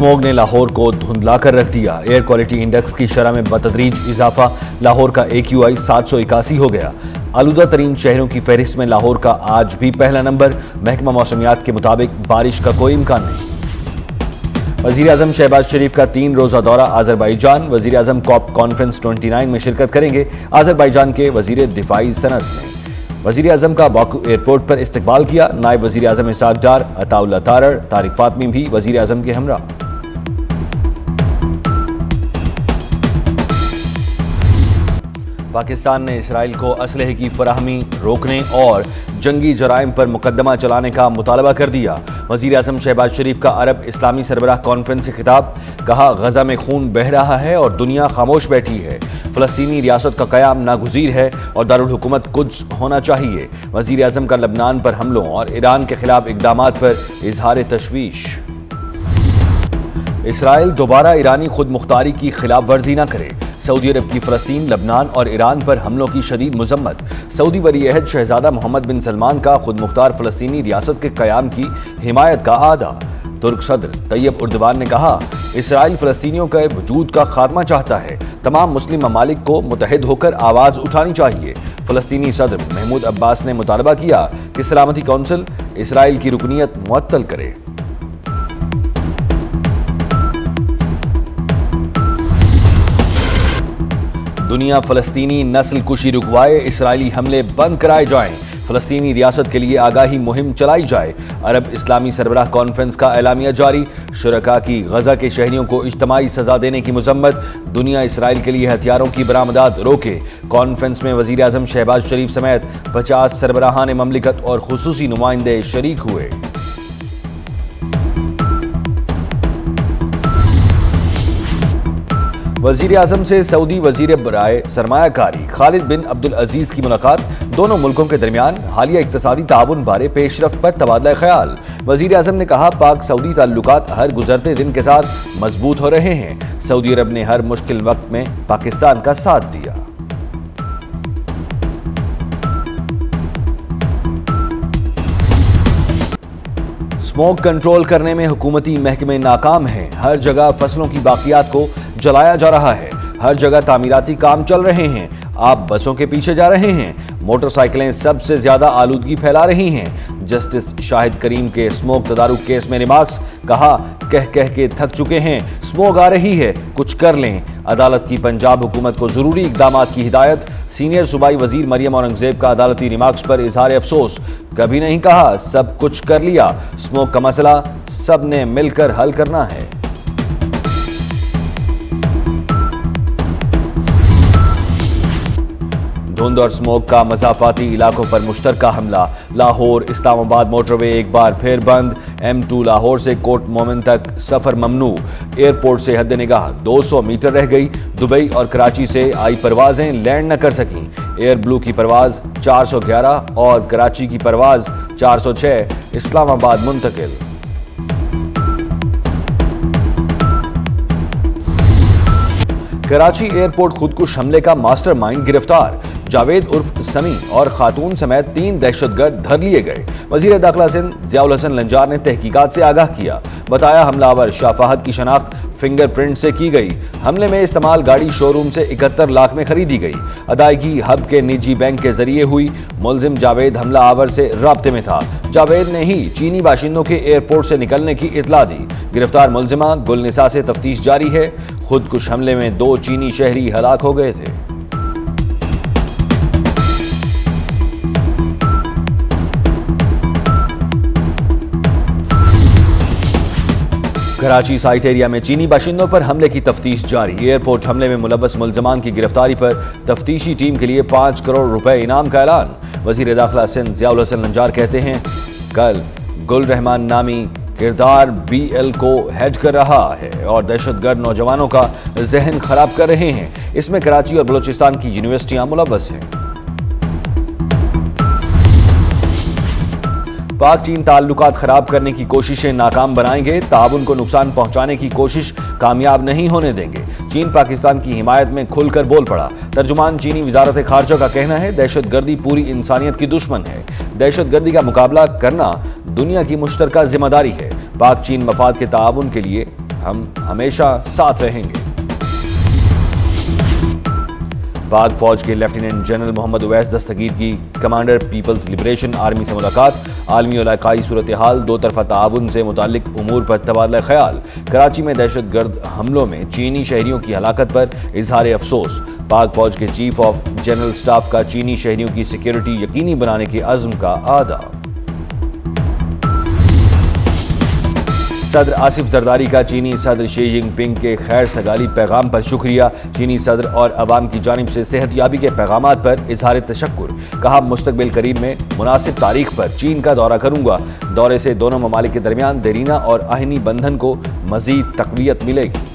Smog ने लाहौर को धुंधला कर रख दिया। एयर क्वालिटी इंडेक्स की शरह में बतदरीज इजाफा, लाहौर का AQI 781 हो गया। आलूदा तरीन शहरों की फहरिस्त में लाहौर का आज भी पहला नंबर। महकमा मौसमियात के मुताबिक बारिश का कोई इम्कान नहीं। वज़ीर आज़म शहबाज शरीफ का 3 रोज़ा दौरा आज़रबाईजान। वज़ीर आज़म कॉप कॉन्फ्रेंस 29 में शिरकत करेंगे आज़रबाईजान के वज़ीर दिफाई सनद ने। वज़ीर आज़म का बाकू एयरपोर्ट पर इस्तकबाल किया। नायब वज़ीर आज़म इसाक डार, अताउल्लाह तारड़, तारिक फातमी भी वज़ीर आज़म के हमरा। पाकिस्तान ने इसराइल को असलहे की फराहमी रोकने और जंगी जराइम पर मुकदमा चलाने का मुतालबा कर दिया। वज़ीर आज़म शहबाज शरीफ का अरब इस्लामी सरबराह कॉन्फ्रेंस से खिताब, कहा गजा में खून बह रहा है और दुनिया खामोश बैठी है। फ़लस्तीनी रियासत का क़याम नागुज़ीर है और दारुल हुकूमत कुद्स होना चाहिए। वज़ीर आज़म का लबनान पर हमलों और ईरान के खिलाफ इक़दामात पर इजहार तशवीश। इसराइल दोबारा ईरानी खुद मुख्तारी की खिलाफ वर्जी न करे। सऊदी अरब की फ़लस्तीन, लबनान और ईरान पर हमलों की शदीद मज़म्मत। सऊदी वली-ए-अहद शहज़ादा मोहम्मद बिन सलमान का खुद मुख्तार फ़लस्तीनी रियासत के क़याम की हिमायत का आदा। तुर्क सदर तैयब उर्दवान ने कहा, इसराइल फ़लस्तीनियों के वजूद का खात्मा चाहता है। तमाम मुस्लिम ममालिक को मुत्तहिद होकर आवाज़ उठानी चाहिए। फ़लस्तीनी सदर महमूद अब्बास ने मुतालबा किया कि सलामती कौंसिल इसराइल की रुकनीत मुअत्तल करे। दुनिया फ़लस्तीनी नस्ल कुशी रुकवाए, इसराइली हमले बंद कराए जाएं, फ़लस्तीनी रियासत के लिए आगाही मुहिम चलाई जाए। अरब इस्लामी सरबराह कॉन्फ्रेंस का एलामिया जारी। शुरका की गजा के शहरियों को इज्तमाई सजा देने की मजम्मत। दुनिया इसराइल के लिए हथियारों की बरामदात रोके। कॉन्फ्रेंस में वज़ीर आज़म शहबाज शरीफ समेत 50 सरबराहान ममलिकत और खुसूसी नुमाइंदे शरीक हुए। वज़ीर आज़म से सऊदी वज़ीर बराए सरमायाकारी खालिद बिन अब्दुल अजीज़ की मुलाकात। दोनों मुल्कों के दरमियान हालिया इक़्तिसादी ताउन बारे पेशरफ्त पर तबादला ख्याल। वज़ीर आज़म ने कहा, पाक सऊदी ताल्लुकात हर गुजरते दिन के साथ मजबूत हो रहे हैं। सऊदी अरब ने हर मुश्किल वक्त में पाकिस्तान का साथ दिया। स्मोक कंट्रोल करने में हुकूमती महकमे नाकाम हैं। हर जगह फसलों की बाकियात को जलाया जा रहा है। हर जगह तामीराती काम चल रहे हैं। आप बसों के पीछे जा रहे हैं। मोटरसाइकिलें सबसे ज्यादा आलूदगी फैला रही हैं। जस्टिस शाहिद करीम के स्मोक तदारुक केस में रिमार्क्स, कहा कह कह के थक चुके हैं, स्मोक आ रही है, कुछ कर लें। अदालत की पंजाब हुकूमत को जरूरी इक़दामात की हिदायत। सीनियर सूबाई वजीर मरियम औरंगजेब का अदालती रिमार्क्स पर इजहार अफसोस, कभी नहीं कहा सब कुछ कर लिया। स्मोक का मसला सब ने मिलकर हल करना है। धुंध और स्मोक का मज़ाफ़ाती इलाकों पर मुश्तरका हमला। लाहौर इस्लामाबाद मोटरवे एक बार फिर बंद। M2 लाहौर से कोट मोमिन तक सफ़र ममनू। एयरपोर्ट से हद निगाह 200 मीटर रह गई। दुबई और कराची से आई परवाजें लैंड न कर सकीं। एयर ब्लू की परवाज़ 411 और कराची की परवाज़ 406 इस्लामाबाद मुंतकिल। कराची एयरपोर्ट खुदकुश हमले का मास्टरमाइंड गिरफ्तार। जावेद उर्फ समी और खातून समेत 3 दहशतगर्द धर लिए गए। वजीर दाखिला सिंध ज़ियाउल हसन लंजार ने तहकीकात से आगाह किया। बताया, हमलावर शाह फहद की शनाख्त फिंगरप्रिंट से की गई। हमले में इस्तेमाल गाड़ी शोरूम से 71 लाख में खरीदी गई। अदायगी हब के निजी बैंक के जरिए हुई। मुलजिम जावेद हमला आवर से राब्ते में था। जावेद ने ही चीनी बाशिंदों के एयरपोर्ट से निकलने की इतला दी। गिरफ्तार मुलजिमा गुलनिसा से तफ्तीश जारी है। खुदकुश हमले में 2 चीनी शहरी हलाक हो गए थे। कराची साइट एरिया में चीनी बाशिंदों पर हमले की तफ्तीश जारी। एयरपोर्ट हमले में मुलव्वस मुलजमान की गिरफ्तारी पर तफ्तीशी टीम के लिए 5 करोड़ रुपए इनाम का ऐलान। वजीर दाखिला सिंध ज़ियाउल हसन लंजार कहते हैं, कल गुल रहमान नामी किरदार BL को हेड कर रहा है और दहशतगर्द नौजवानों का जहन खराब कर रहे हैं। इसमें कराची और बलूचिस्तान की यूनिवर्सिटियां मुलव्वस हैं। पाक चीन ताल्लुकात खराब करने की कोशिशें नाकाम बनाएंगे। ताउन को नुकसान पहुंचाने की कोशिश कामयाब नहीं होने देंगे। चीन पाकिस्तान की हिमायत में खुलकर बोल पड़ा। तर्जुमान चीनी वजारत खारजा का कहना है, दहशतगर्दी पूरी इंसानियत की दुश्मन है। दहशतगर्दी का मुकाबला करना दुनिया की मुश्तरका जिम्मेदारी है। पाक चीन मफाद के ताउन के लिए ہم ہمیشہ ساتھ رہیں گے۔ پاک فوج کے لیفٹیننٹ جنرل محمد اویس دستگیر کی کمانڈر پیپلز لبریشن آرمی سے ملاقات، عالمی و علاقائی صورتحال، دو طرفہ تعاون سے متعلق امور پر تبادلہ خیال۔ کراچی میں دہشت گرد حملوں میں چینی شہریوں کی ہلاکت پر اظہار افسوس۔ پاک فوج کے چیف آف جنرل سٹاف کا چینی شہریوں کی سیکیورٹی یقینی بنانے کے عزم کا اعادہ۔ صدر آصف زرداری کا چینی صدر شی جن پنگ کے خیر سگالی پیغام پر شکریہ۔ چینی صدر اور عوام کی جانب سے صحت یابی کے پیغامات پر اظہار تشکر۔ کہا مستقبل قریب میں مناسب تاریخ پر چین کا دورہ کروں گا۔ دورے سے دونوں ممالک کے درمیان دیرینہ اور آہنی بندھن کو مزید تقویت ملے گی۔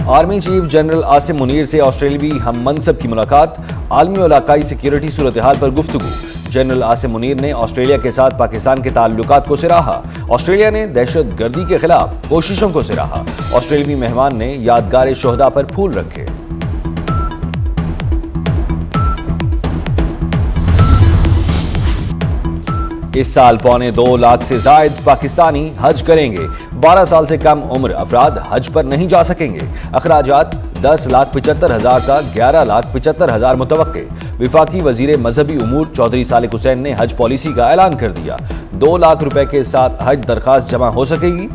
Army chief general Asim Munir سے آسٹریلوی ہم منصب کی ملاقات، عالمی و علاقائی سیکیورٹی صورتحال پر گفتگو۔ جنرل عاصم منیر نے آسٹریلیا کے ساتھ پاکستان کے تعلقات کو سراہا۔ آسٹریلیا نے دہشت گردی کے خلاف کوششوں کو سراہا۔ آسٹریلوی مہمان نے یادگار شہداء پر پھول رکھے۔ اس سال 1.25 لاکھ سے زائد پاکستانی حج کریں گے۔ 12 سال سے کم عمر افراد حج پر نہیں جا سکیں گے۔ اخراجات 10,75,000 کا 11,75,000 متوقع۔ وفاقی وزیر مذہبی امور چودھری صالح حسین نے حج پالیسی کا اعلان کر دیا۔ 2 لاکھ روپے کے ساتھ حج درخواست جمع ہو سکے گی۔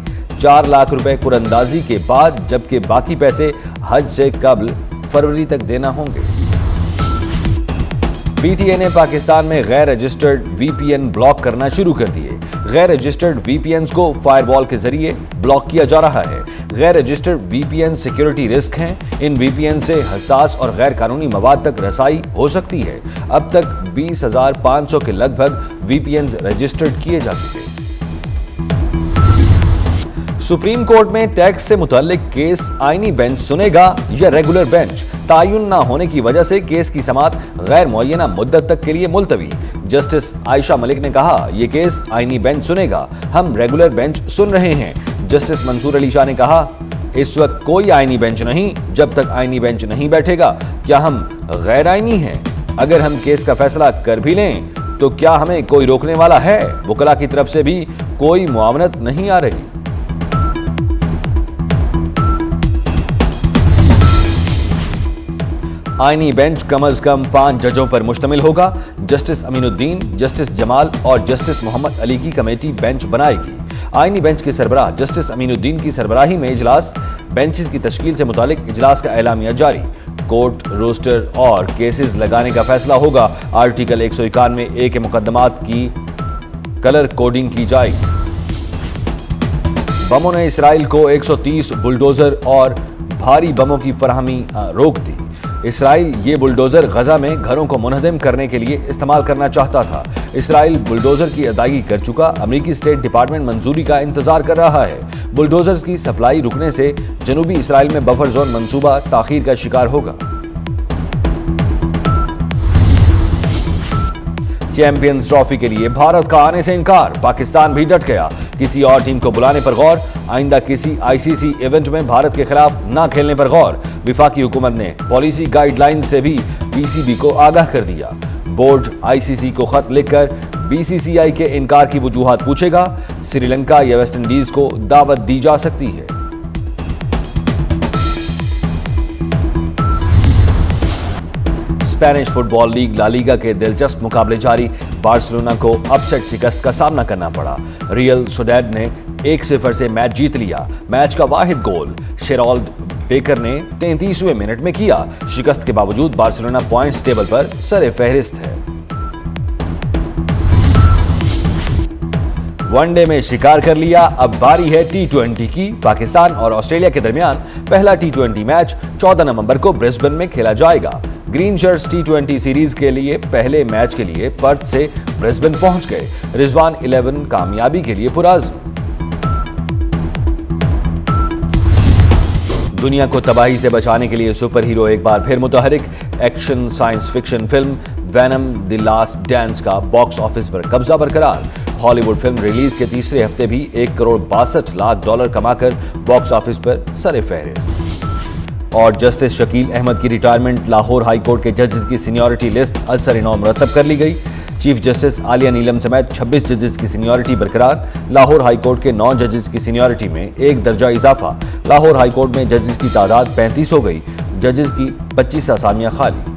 4 لاکھ روپے قراندازی کے بعد، جبکہ باقی پیسے حج سے قبل فروری تک دینا ہوں گے۔ پی ٹی اے نے پاکستان میں غیر رجسٹرڈ وی پی این بلاک کرنا شروع کر دیے۔ غیر رجسٹرڈ وی پی اینز کو فائر وال کے ذریعے بلاک کیا جا رہا ہے۔ غیر رجسٹرڈ وی پی این سیکیورٹی رسک ہیں۔ ان وی پی این سے حساس اور غیر قانونی مواد تک رسائی ہو سکتی ہے۔ اب تک 20,500 کے لگ بھگ وی پی اینز رجسٹرڈ کیے جا چکے۔ سپریم کورٹ میں ٹیکس سے متعلق کیس آئینی بینچ سنے گا یا ریگولر بینچ؟ تعین نہ ہونے کی وجہ سے کیس کی سماعت غیر معینہ مدت تک کے لیے ملتوی۔ جسٹس عائشہ ملک نے کہا یہ کیس آئینی بینچ سنے گا، ہم ریگولر بینچ سن رہے ہیں۔ جسٹس منصور علی شاہ نے کہا اس وقت کوئی آئینی بینچ نہیں، جب تک آئینی بینچ نہیں بیٹھے گا کیا ہم غیر آئینی ہیں؟ اگر ہم کیس کا فیصلہ کر بھی لیں تو کیا ہمیں کوئی روکنے والا ہے؟ وکلاء کی طرف سے بھی کوئی معاونت نہیں آ رہی۔ آئینی بینچ کم از کم 5 ججوں پر مشتمل ہوگا۔ جسٹس امین الدین، جسٹس جمال اور جسٹس محمد علی کی کمیٹی بینچ بنائے گی۔ آئینی بینچ کے سربراہ جسٹس امین الدین کی سربراہی میں اجلاس، بینچز کی تشکیل سے متعلق اجلاس کا اعلامیہ جاری۔ کورٹ روسٹر اور کیسز لگانے کا فیصلہ ہوگا۔ آرٹیکل 191A کے مقدمات کی کلر کوڈنگ کی جائے گی۔ بموں نے اسرائیل کو 130 بلڈوزر اور بھاری بموں کی فراہمی روک دی۔ اسرائیل یہ بلڈوزر غزہ میں گھروں کو منہدم کرنے کے لیے استعمال کرنا چاہتا تھا۔ اسرائیل بلڈوزر کی ادائیگی کر چکا۔ امریکی اسٹیٹ ڈپارٹمنٹ منظوری کا انتظار کر رہا ہے۔ بلڈوزرز کی سپلائی رکنے سے جنوبی اسرائیل میں بفر زون منصوبہ تاخیر کا شکار ہوگا۔ چیمپئنز ٹرافی کے لیے بھارت کا آنے سے انکار، پاکستان بھی ڈٹ گیا۔ کسی اور ٹیم کو بلانے پر غور، آئندہ کسی آئی سی سی ایونٹ میں بھارت کے خلاف نہ کھیلنے پر غور۔ وفاقی حکومت نے پالیسی گائیڈ لائن سے بھی پی سی بی کو آگاہ کر دیا۔ بورڈ آئی سی سی کو خط لکھ کر بی سی سی آئی کے انکار کی وجوہات پوچھے گا۔ سری لنکا یا ویسٹ انڈیز کو دعوت دی جا سکتی ہے۔ اسپینش فٹ بال لیگ لا لیگا کے دلچسپ مقابلے جاری۔ بارسلونا کو اپ سیٹ شکست کا سامنا کرنا پڑا۔ ریئل سوڈیڈ نے 1-0 سے میچ جیت لیا۔ میچ کا واحد گول شیرالڈ بیکر نے 33ویں منٹ میں کیا۔ شکست کے باوجود بارسلونا پوائنٹس ٹیبل پر سر فہرست ہے۔ ون ڈے میں شکار کر لیا، اب باری ہے T20 کی۔ پاکستان اور آسٹریلیا کے درمیان پہلا T20 میچ 14 نومبر کو برسبن میں کھیلا جائے گا۔ گرین شرٹس T20 سیریز کے لیے پہلے میچ کے لیے پرتھ سے برسبن پہنچ گئے۔ رضوان 11 کامیابی کے لیے پرعزم۔ دنیا کو تباہی سے بچانے کے لیے سپر ہیرو ایک بار پھر متحرک۔ Action science fiction film venom the last dance کا باکس آفس پر قبضہ برقرار۔ ہالی ووڈ فلم ریلیز کے تیسرے ہفتے بھی $1.62 کما کر باکس آفس پر سر فہرست۔ اور جسٹس شکیل احمد کی ریٹائرمنٹ، لاہور ہائی کورٹ کے ججز کی سینیورٹی لسٹ ازسر نو مرتب کر لی گئی۔ چیف جسٹس عالیہ نیلم سمیت 26 ججز کی سینیورٹی برقرار، لاہور ہائی کورٹ کے 9 ججز کی سینیورٹی میں 1 درجہ اضافہ، لاہور ہائی کورٹ میں ججز کی تعداد 35 ہو گئی، ججز کی 25 اسامیاں خالی۔